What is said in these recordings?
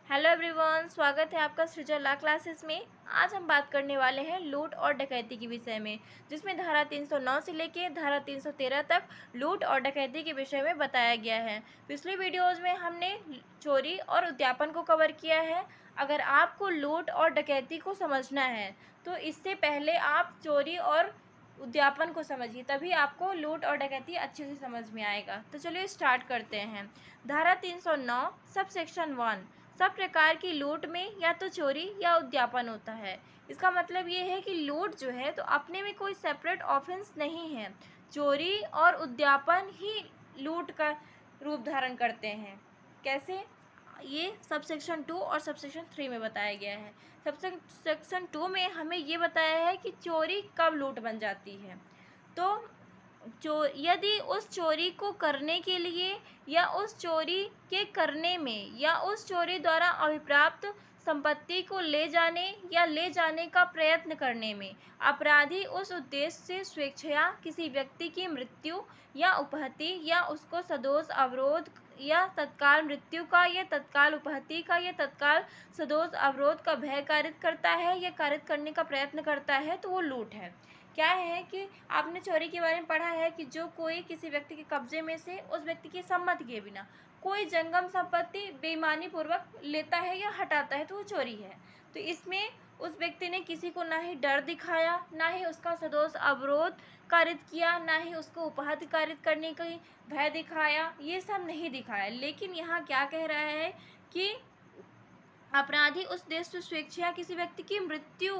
Hello everyone, स्वागत है आपका सृजन ला क्लासेस में। आज हम बात करने वाले हैं लूट और डकैती के विषय में, जिसमें धारा 309 से लेके धारा 313 तक लूट और डकैती के विषय में बताया गया है। पिछली वीडियोज़ में हमने चोरी और उद्यापन को कवर किया है। अगर आपको लूट और डकैती को समझना है तो इससे पहले आप चोरी और उद्यापन को समझिए, तभी आपको लूट और डकैती अच्छे से समझ में आएगा। तो चलिए स्टार्ट करते हैं। धारा 309 सब सेक्शन 1, सब प्रकार की लूट में या तो चोरी या उद्यापन होता है। इसका मतलब ये है कि लूट जो है तो अपने में कोई सेपरेट ऑफेंस नहीं है, चोरी और उद्यापन ही लूट का रूप धारण करते हैं। कैसे? ये सब सेक्शन 2 और सब सेक्शन 3 में बताया गया है। सब सेक्शन 2 में हमें ये बताया है कि चोरी कब लूट बन जाती है। तो यदि उस चोरी को करने के लिए या उस चोरी के करने में या उस चोरी द्वारा अभिप्राप्त संपत्ति को ले जाने या ले जाने का प्रयत्न करने में अपराधी उस उद्देश्य से स्वेच्छया किसी व्यक्ति की मृत्यु या उपहति या उसको सदोष अवरोध या तत्काल मृत्यु का या तत्काल उपहति का या तत्काल सदोष अवरोध का भय कारित करता है या कारित करने का प्रयत्न करता है, तो वो लूट है। क्या है कि आपने चोरी के बारे में पढ़ा है कि जो कोई किसी व्यक्ति के कब्जे में से उस व्यक्ति की सम्मति के बिना कोई जंगम संपत्ति बेईमानी पूर्वक लेता है या हटाता है, तो वो चोरी है। तो इसमें उस व्यक्ति ने किसी को ना ही डर दिखाया, ना ही उसका सदोष अवरोध कारित किया, ना ही उसको उपहत कारित करने का भय दिखाया, ये सब नहीं दिखाया। लेकिन यहाँ क्या कह रहा है कि अपराधी उस देश से स्वेच्छा किसी व्यक्ति की मृत्यु,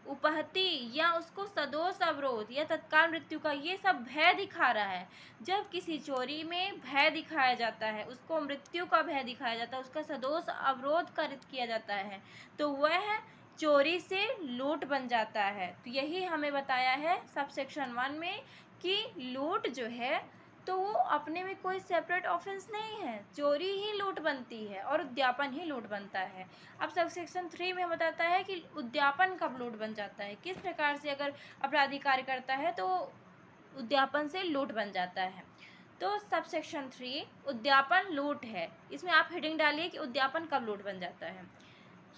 उपहति या उसको सदोष अवरोध या तत्काल मृत्यु का ये सब भय दिखा रहा है। जब किसी चोरी में भय दिखाया जाता है, उसको मृत्यु का भय दिखाया जाता है, उसका सदोष अवरोध कारित किया जाता है, तो वह चोरी से लूट बन जाता है। तो यही हमें बताया है सब सेक्शन 1 में कि लूट जो है तो वो अपने में कोई सेपरेट ऑफेंस नहीं है, चोरी ही लूट बनती है और उद्यापन ही लूट बनता है। अब सब सेक्शन 3 में बताता है कि उद्यापन कब लूट बन जाता है, किस प्रकार से अगर अपराधी कार्य करता है तो उद्यापन से लूट बन जाता है। तो सब सेक्शन 3 उद्यापन लूट है। इसमें आप हेडिंग डालिए कि उद्यापन कब लूट बन जाता है।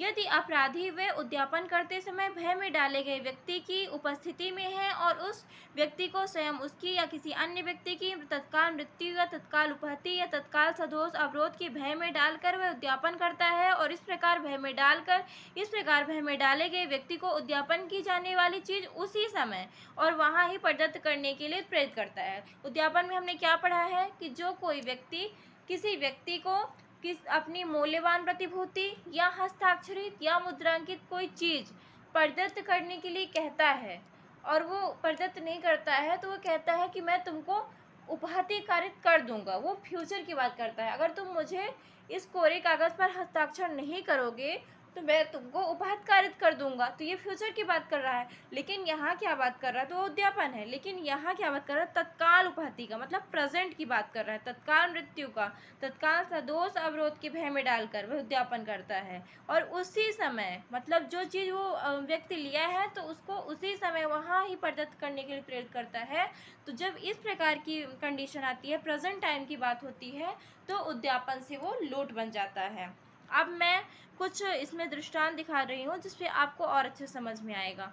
यदि अपराधी व उद्यापन करते समय भय में डाले गए व्यक्ति की उपस्थिति में है और उस व्यक्ति को स्वयं उसकी या किसी अन्य व्यक्ति की तत्काल मृत्यु या तत्काल उपहति या तत्काल सदोष अवरोध के भय में डालकर वह उद्यापन करता है और इस प्रकार भय में डाले गए व्यक्ति को उद्यापन की जाने वाली चीज उसी समय और वहां ही प्रदत्त करने के लिए प्रेरित करता है। उद्यापन में हमने क्या पढ़ा है कि जो कोई व्यक्ति किसी व्यक्ति को अपनी मूल्यवान प्रतिभूति या हस्ताक्षरित या मुद्रांकित कोई चीज प्रदत्त करने के लिए कहता है और वो प्रदत्त नहीं करता है, तो वो कहता है कि मैं तुमको उपहति कारित कर दूंगा। वो फ्यूचर की बात करता है, अगर तुम मुझे इस कोरे कागज पर हस्ताक्षर नहीं करोगे तो मैं तुमको उपहत कारित कर दूंगा। तो ये फ्यूचर की बात कर रहा है। लेकिन यहाँ क्या बात कर रहा है, तो उद्यापन है। लेकिन यहाँ क्या बात कर रहा है, तत्काल उपहति का, मतलब प्रेजेंट की बात कर रहा है, तत्काल मृत्यु का, तत्काल सदोष अवरोध के भय में डालकर वह उद्यापन करता है और उसी समय, मतलब जो चीज वो व्यक्ति लिया है तो उसको उसी समय वहां ही प्रदत्त करने के लिए प्रेरित करता है। तो जब इस प्रकार की कंडीशन आती है, प्रेजेंट टाइम की बात होती है, तो उद्यापन से वो लूट बन जाता है। अब मैं कुछ इसमें दृष्टांत दिखा रही हूँ जिसपे आपको और अच्छे समझ में आएगा।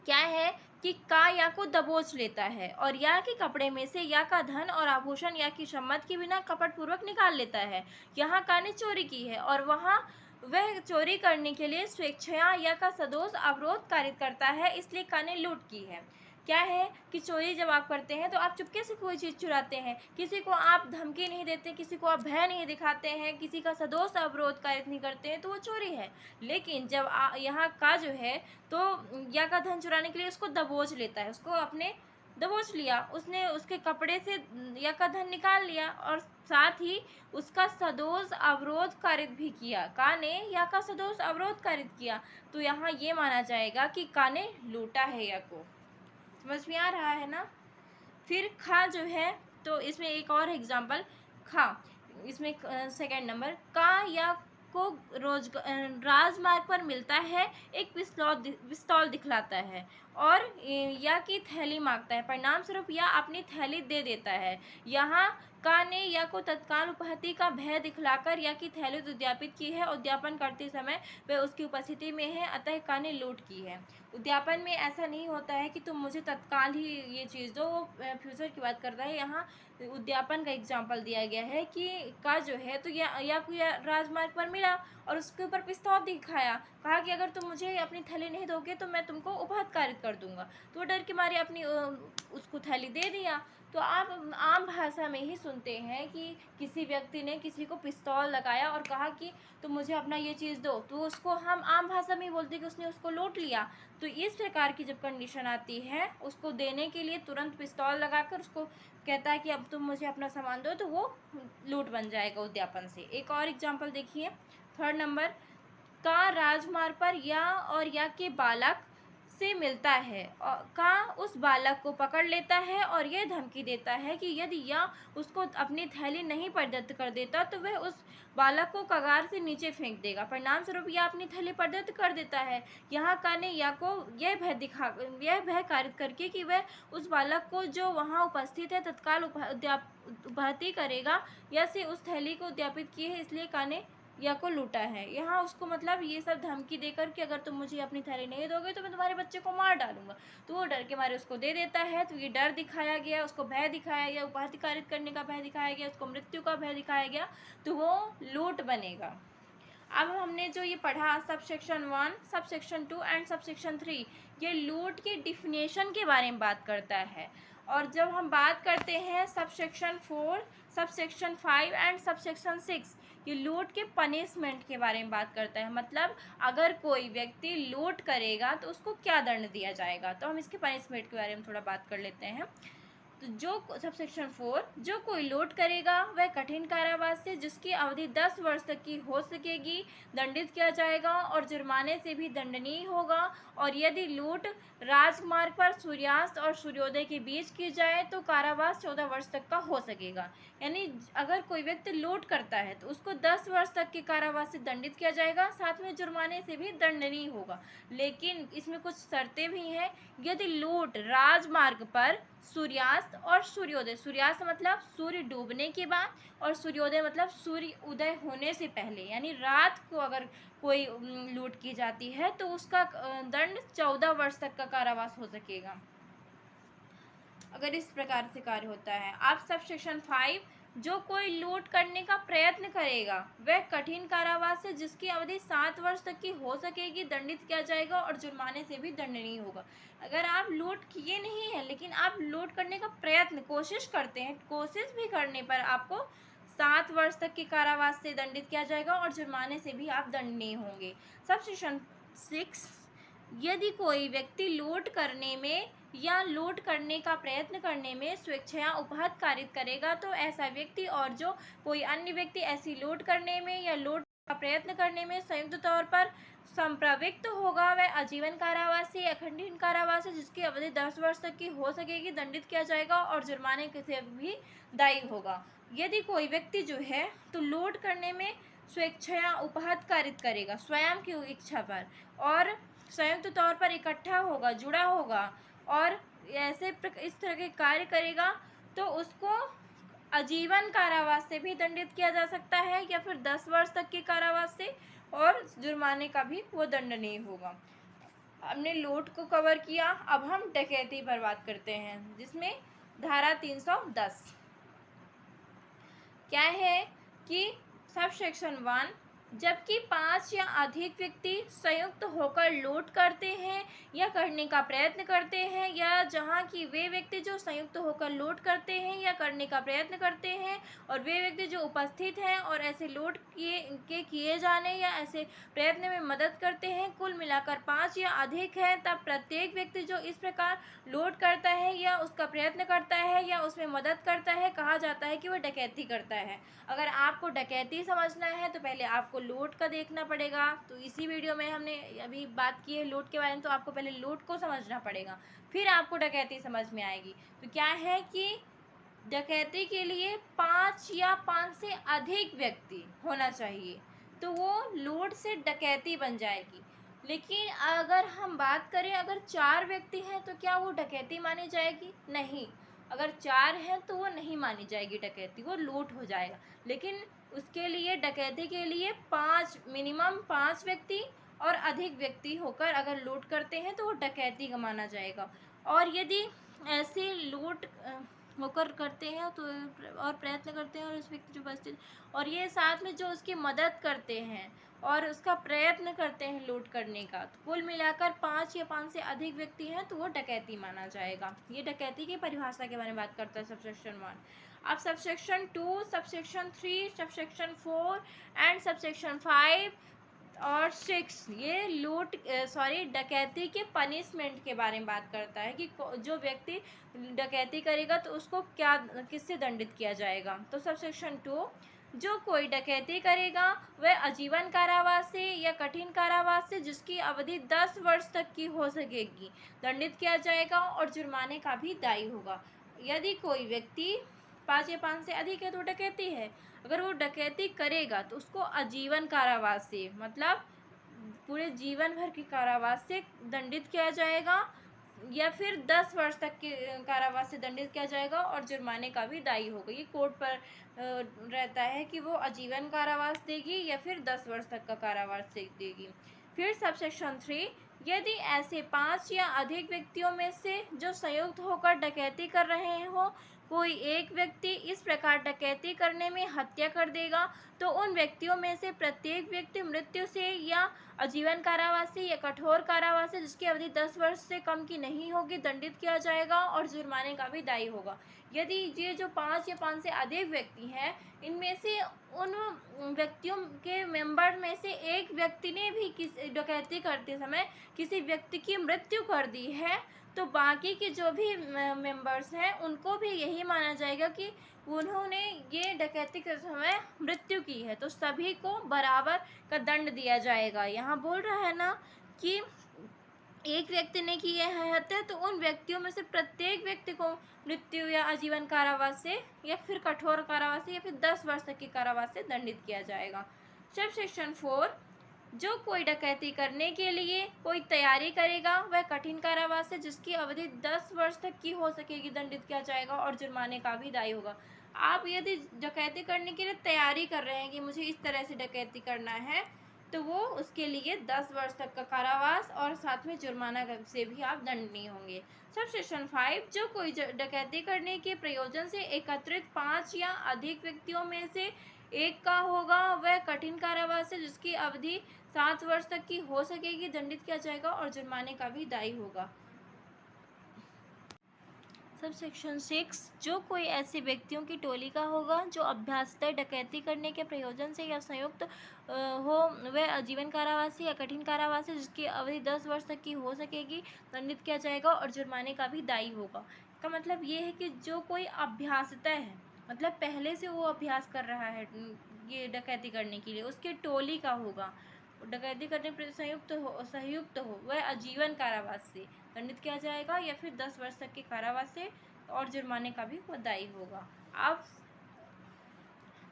क्या है कि का या को दबोच लेता है और या के कपड़े में से या का धन और आभूषण या की सम्मत के बिना कपटपूर्वक निकाल लेता है। यहाँ का ने चोरी की है और वहाँ वह चोरी करने के लिए स्वेच्छया या का सदोष अवरोध कारित करता है, इसलिए का ने लूट की है। क्या है कि चोरी जब आप करते हैं तो आप चुपके से कोई चीज़ चुराते हैं, किसी को आप धमकी नहीं देते, किसी को आप भय नहीं दिखाते हैं, किसी का सदोष अवरोध कारित नहीं करते हैं, तो वो चोरी है। लेकिन जब यहाँ का जो है तो या का धन चुराने के लिए उसको दबोच लेता है, उसको अपने दबोच लिया, उसने उसके कपड़े से या का धन निकाल लिया और साथ ही उसका सदोष अवरोध कारित भी किया, का ने या का सदोष अवरोध कारित किया। तो यहाँ ये माना जाएगा कि का ने लूटा है या को। समझ में आ रहा है ना। फिर खा जो है, तो इसमें एक और एग्जाम्पल खा, इसमें सेकंड नंबर, का या को राजमार्ग पर मिलता है, एक पिस्तौल दिखलाता है और या की थैली मांगता है, परिणाम स्वरूप या अपनी थैली दे देता है। यहाँ का ने या को तत्काल उपहति का भय दिखलाकर या की थैली उद्यापित की है। उद्यापन करते समय वह उसकी उपस्थिति में है, अतः का ने लूट की है। उद्यापन में ऐसा नहीं होता है कि तुम मुझे तत्काल ही ये चीज़ दो, वो फ्यूचर की बात करता है। यहाँ उद्यापन का एग्जाम्पल दिया गया है कि का जो है तो या कोई राजमार्ग पर मिला और उसके ऊपर पिस्तौल दिखाया, कहा कि अगर तुम मुझे अपनी थैली नहीं दोगे तो मैं तुमको उपहतकारित कर दूंगा। तो वो डर के मारे अपनी उसको थैली दे दिया। तो आप आम भाषा में ही सुनते हैं कि किसी व्यक्ति ने किसी को पिस्तौल लगाया और कहा कि तुम मुझे अपना ये चीज़ दो, तो उसको हम आम भाषा में ही बोलते हैं कि उसने उसको लूट लिया। तो इस प्रकार की जब कंडीशन आती है उसको देने के लिए तुरंत पिस्तौल लगाकर उसको कहता है कि अब तुम मुझे अपना सामान दो, तो वो लूट बन जाएगा उद्यापन से। एक और एग्जाम्पल देखिए, 3rd नंबर, का राजमार्ग पर या और या के बालक से मिलता है और का उस बालक को पकड़ लेता है और यह धमकी देता है कि यदि या उसको अपनी थैली नहीं प्रदत्त कर देता तो वह उस बालक को कगार से नीचे फेंक देगा। परिणाम स्वरूप या अपनी थैली प्रदत्त कर देता है। यहाँ का ने या को यह भय कारित करके कि वह उस बालक को जो वहाँ उपस्थित है तत्काल उपहति करेगा या से उस थैली को उद्यापित की है, इसलिए का ने या को लूटा है। यहाँ उसको मतलब ये सब धमकी देकर कि अगर तुम मुझे अपनी थैली नहीं दोगे तो मैं तुम्हारे बच्चे को मार डालूंगा। तो वो डर के मारे उसको दे देता है। तो ये डर दिखाया गया, उसको भय दिखाया गया, उपहतिकारित करने का भय दिखाया गया, उसको मृत्यु का भय दिखाया गया, तो वो लूट बनेगा। अब हमने जो ये पढ़ा सबसेक्शन 1, सबसेक्शन 2 एंड सबसेक्शन 3, ये लूट के डिफिनेशन के बारे में बात करता है। और जब हम बात करते हैं सबसेक्शन 4, सबसेक्शन 5 एंड सबसेक्शन 6, ये लूट के पनिशमेंट के बारे में बात करता है। मतलब अगर कोई व्यक्ति लूट करेगा तो उसको क्या दंड दिया जाएगा। तो हम इसके पनिशमेंट के बारे में थोड़ा बात कर लेते हैं। तो जो सबसेक्शन 4, जो कोई लूट करेगा वह कठिन कारावास से जिसकी अवधि 10 वर्ष तक की हो सकेगी दंडित किया जाएगा और जुर्माने से भी दंडनीय होगा। और यदि लूट राजमार्ग पर सूर्यास्त और सूर्योदय के बीच की जाए तो कारावास 14 वर्ष तक का हो सकेगा। यानी अगर कोई व्यक्ति लूट करता है तो उसको 10 वर्ष तक के कारावास से दंडित किया जाएगा, साथ में जुर्माने से भी दंडनीय होगा। लेकिन इसमें कुछ शर्तें भी हैं। यदि लूट राजमार्ग पर सूर्यास्त और सूर्योदय, सूर्यास्त मतलब सूर्य डूबने के बाद और सूर्योदय मतलब सूर्य उदय होने से पहले, यानी रात को अगर कोई लूट की जाती है तो उसका दंड 14 वर्ष तक का कारावास हो सकेगा अगर इस प्रकार से कार्य होता है। आप सबसेक्शन 5, जो कोई लूट करने का प्रयत्न करेगा वह कठिन कारावास से जिसकी अवधि 7 वर्ष तक की हो सकेगी दंडित किया जाएगा और जुर्माने से भी दंडनीय होगा। अगर आप लूट किए नहीं है लेकिन आप लूट करने का प्रयत्न कोशिश करते हैं, कोशिश भी करने पर आपको 7 वर्ष तक के कारावास से दंडित किया जाएगा और जुर्माने से भी आप दंडनीय होंगे। सबसेक्शन 6, यदि कोई व्यक्ति लूट करने में या लूट करने का प्रयत्न करने में स्वेच्छया उपहत कारित करेगा तो ऐसा व्यक्ति और जो कोई अन्य व्यक्ति ऐसी लूट करने में या लूट का प्रयत्न करने में संयुक्त तौर पर संप्रवृत्त होगा वह आजीवन कारावास से या कठिन कारावास से जिसकी अवधि 10 वर्ष तक की हो सकेगी दंडित किया जाएगा और जुर्माने से भी दायी होगा। यदि कोई व्यक्ति जो है तो लूट करने में स्वेच्छया उपहत कारित करेगा स्वयं की इच्छा पर और संयुक्त तौर पर इकट्ठा होगा, जुड़ा होगा और ऐसे इस तरह के कार्य करेगा तो उसको आजीवन कारावास से भी दंडित किया जा सकता है या फिर 10 वर्ष तक के कारावास से और जुर्माने का भी वो दंडनीय होगा। हमने लूट को कवर किया, अब हम डकैती पर बात करते हैं जिसमें धारा 310 क्या है कि सबसेक्शन 1, जबकि 5 या अधिक व्यक्ति संयुक्त होकर लूट करते हैं या करने का प्रयत्न करते हैं या जहां की वे व्यक्ति जो संयुक्त होकर लूट करते हैं या करने का प्रयत्न करते हैं और वे व्यक्ति जो उपस्थित हैं और ऐसे लूट किए जाने या ऐसे प्रयत्न में मदद करते हैं, कुल मिलाकर 5 या अधिक है, तब प्रत्येक व्यक्ति जो इस प्रकार लूट करता है या उसका प्रयत्न करता है या उसमें मदद करता है कहा जाता है कि वह डकैती करता है। अगर आपको डकैती समझना है तो पहले आपको लूट का देखना पड़ेगा। तो इसी वीडियो में हमने अभी बात की है लूट के बारे में, तो आपको पहले लूट को समझना पड़ेगा, फिर आपको डकैती समझ में आएगी। तो क्या है कि डकैती के लिए 5 या 5 से अधिक व्यक्ति होना चाहिए तो वो लूट से डकैती बन जाएगी। लेकिन अगर हम बात करें अगर 4 व्यक्ति हैं तो क्या वो डकैती मानी जाएगी? नहीं, अगर 4 हैं तो वो नहीं मानी जाएगी डकैती, वो लूट हो जाएगा। लेकिन उसके लिए डकैती के लिए 5 मिनिमम 5 व्यक्ति और अधिक व्यक्ति होकर अगर लूट करते हैं तो वो डकैती का माना जाएगा। और यदि ऐसे लूट होकर करते हैं तो और प्रयत्न करते हैं और उस व्यक्ति जो उपस्थित और ये साथ में जो उसकी मदद करते हैं और उसका प्रयत्न करते हैं लूट करने का, तो कुल मिलाकर 5 या 5 से अधिक व्यक्ति हैं तो वो डकैती माना जाएगा। ये डकैती की परिभाषा के बारे में बात करता है सबसेक्शन 1। अब subsection 2, subsection 3, subsection 4 and subsection 5 और 6 ये डकैती के पनिशमेंट के बारे में बात करता है कि जो व्यक्ति डकैती करेगा तो उसको क्या किससे दंडित किया जाएगा। तो सबसेक्शन 2, जो कोई डकैती करेगा वह आजीवन कारावास से या कठिन कारावास से जिसकी अवधि 10 वर्ष तक की हो सकेगी दंडित किया जाएगा और जुर्माने का भी दायी होगा। यदि कोई व्यक्ति 5 या 5 से अधिक है तो डकैती है, अगर वो डकैती करेगा तो उसको आजीवन कारावास से मतलब पूरे जीवन भर के कारावास से दंडित किया जाएगा या फिर 10 वर्ष तक के कारावास से दंडित किया जाएगा और जुर्माने का भी दायी होगा। ये कोर्ट पर रहता है कि वो आजीवन कारावास देगी या फिर 10 वर्ष तक का कारावास देगी। फिर सबसेक्शन 3, यदि ऐसे 5 या अधिक व्यक्तियों में से जो संयुक्त होकर डकैती कर रहे हो कोई एक व्यक्ति इस प्रकार डकैती करने में हत्या कर देगा तो उन व्यक्तियों में से प्रत्येक व्यक्ति मृत्यु से या आजीवन कारावास से या कठोर कारावास से जिसकी अवधि 10 वर्ष से कम की नहीं होगी दंडित किया जाएगा और जुर्माने का भी दायी होगा। यदि ये जो 5 या 5 से अधिक व्यक्ति हैं इनमें से उन व्यक्तियों के मेंबर में से एक व्यक्ति ने भी किसी डकैती करते समय किसी व्यक्ति की मृत्यु कर दी है तो बाकी के जो भी मेंबर्स हैं उनको भी यही माना जाएगा कि उन्होंने ये डकैती के समय मृत्यु की है, तो सभी को बराबर का दंड दिया जाएगा। यहाँ बोल रहा है ना कि एक व्यक्ति ने की है हत्या तो उन व्यक्तियों में से प्रत्येक व्यक्ति को मृत्यु या आजीवन कारावास से या फिर कठोर कारावास से या फिर 10 वर्ष तक के कारावास से दंडित किया जाएगा। सब सेक्शन 4, जो कोई डकैती करने के लिए कोई तैयारी करेगा वह कठिन कारावास से जिसकी अवधि 10 वर्ष तक की हो सकेगी दंडित किया जाएगा और जुर्माने का भी दायी होगा। आप यदि डकैती करने के लिए तैयारी कर रहे हैं कि मुझे इस तरह से डकैती करना है तो वो उसके लिए 10 वर्ष तक का कारावास और साथ में जुर्माना से भी आप दंडनीय होंगे। सब सेक्शन 5, जो कोई डकैती करने के प्रयोजन से एकत्रित 5 या अधिक व्यक्तियों में से एक का होगा वह कठिन कारावास से जिसकी अवधि 7 वर्ष तक की हो सकेगी दंडित किया जाएगा और जुर्माने का भी दायी होगा। सब सेक्शन 6, जो कोई ऐसे व्यक्तियों की टोली का होगा जो अभ्यासतः डकैती करने के प्रयोजन से या संयुक्त हो वह आजीवन कारावास या कठिन कारावास है जिसकी अवधि 10 वर्ष तक की हो सकेगी दंडित किया जाएगा और जुर्माने का भी दायी होगा। इसका मतलब ये है कि जो कोई अभ्यासतः है मतलब पहले से वो अभ्यास कर रहा है ये डकैती करने के लिए उसकी टोली का होगा डकैती करने पर संयुक्त हो वह आजीवन कारावास से दंडित किया जाएगा या फिर 10 वर्ष तक के कारावास से और जुर्माने का भी दायी होगा। अब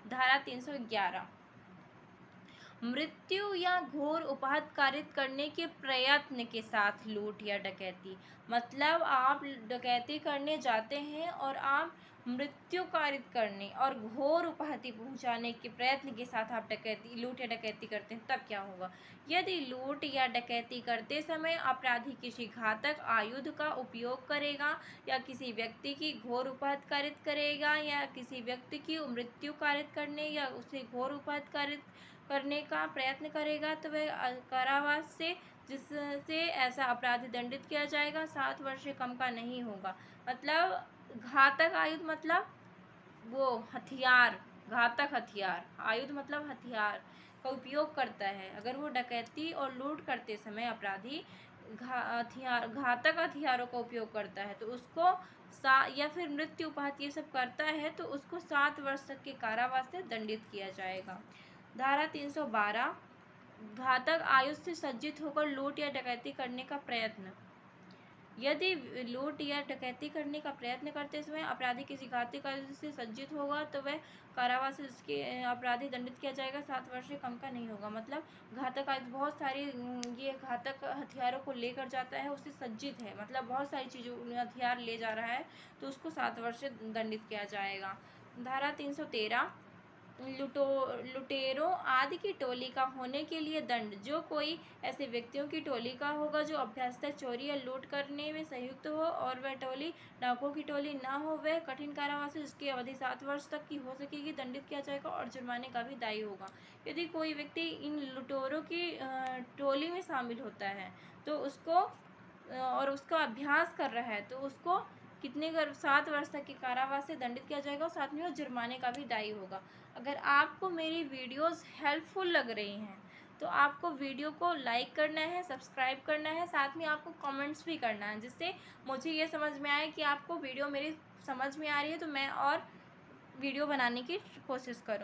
धारा 311, मृत्यु या घोर उपाहत कारित करने के प्रयत्न के साथ लूट या डकैती, मतलब आप डकैती करने जाते हैं और आप मृत्यु कारित करने और घोर उपाहति पहुंचाने के प्रयत्न के साथ आप लूट या डकैती करते हैं तब क्या होगा। यदि लूट या डकैती करते समय अपराधी किसी घातक आयुध का उपयोग करेगा या किसी व्यक्ति की घोर उपाहत कारित करेगा या किसी व्यक्ति की मृत्यु कारित करने या उसे घोर उपाहत कारित करने का प्रयत्न करेगा तो वह कारावास से जिससे ऐसा अपराधी दंडित किया जाएगा 7 वर्ष से कम का नहीं होगा। मतलब घातक आयुध मतलब वो हथियार, घातक हथियार, आयुध मतलब हथियार का उपयोग करता है। अगर वो डकैती और लूट करते समय अपराधी घातक हथियारों का उपयोग करता है तो उसको या फिर मृत्यु उपहत ये सब करता है तो उसको 7 वर्ष तक के कारावास से दंडित किया जाएगा। धारा 312, घातक आयुध से सज्जित होकर लूट या डकैती करने का प्रयत्न, यदि लूट या डकैती करने का प्रयत्न करते समय अपराधी किसी घातक कार्य से सज्जित होगा तो वह कारावास से उसके अपराधी दंडित किया जाएगा, 7 वर्ष से कम का नहीं होगा। मतलब घातक बहुत सारी ये घातक हथियारों को लेकर जाता है, उससे सज्जित है, मतलब बहुत सारी चीज़ों हथियार ले जा रहा है, तो उसको 7 वर्ष से दंडित किया जाएगा। धारा 313 लुटेरों आदि की टोली का होने के लिए दंड। जो कोई ऐसे व्यक्तियों की टोली का होगा जो अभ्यासतः चोरी या लूट करने में संयुक्त हो और वह टोली डाकुओं की टोली ना हो, वह कठिन कारावास जिसकी अवधि 7 वर्ष तक की हो सकेगी दंडित किया जाएगा और जुर्माने का भी दायी होगा। यदि कोई व्यक्ति इन लुटेरों की टोली में शामिल होता है तो उसको और उसका अभ्यास कर रहा है तो उसको कितने 7 वर्ष तक के कारावास से दंडित किया जाएगा और साथ में वो जुर्माने का भी दायी होगा। अगर आपको मेरी वीडियोस हेल्पफुल लग रही हैं तो आपको वीडियो को लाइक करना है, सब्सक्राइब करना है, साथ में आपको कमेंट्स भी करना है, जिससे मुझे ये समझ में आए कि आपको वीडियो मेरी समझ में आ रही है, तो मैं और वीडियो बनाने की कोशिश करूँ।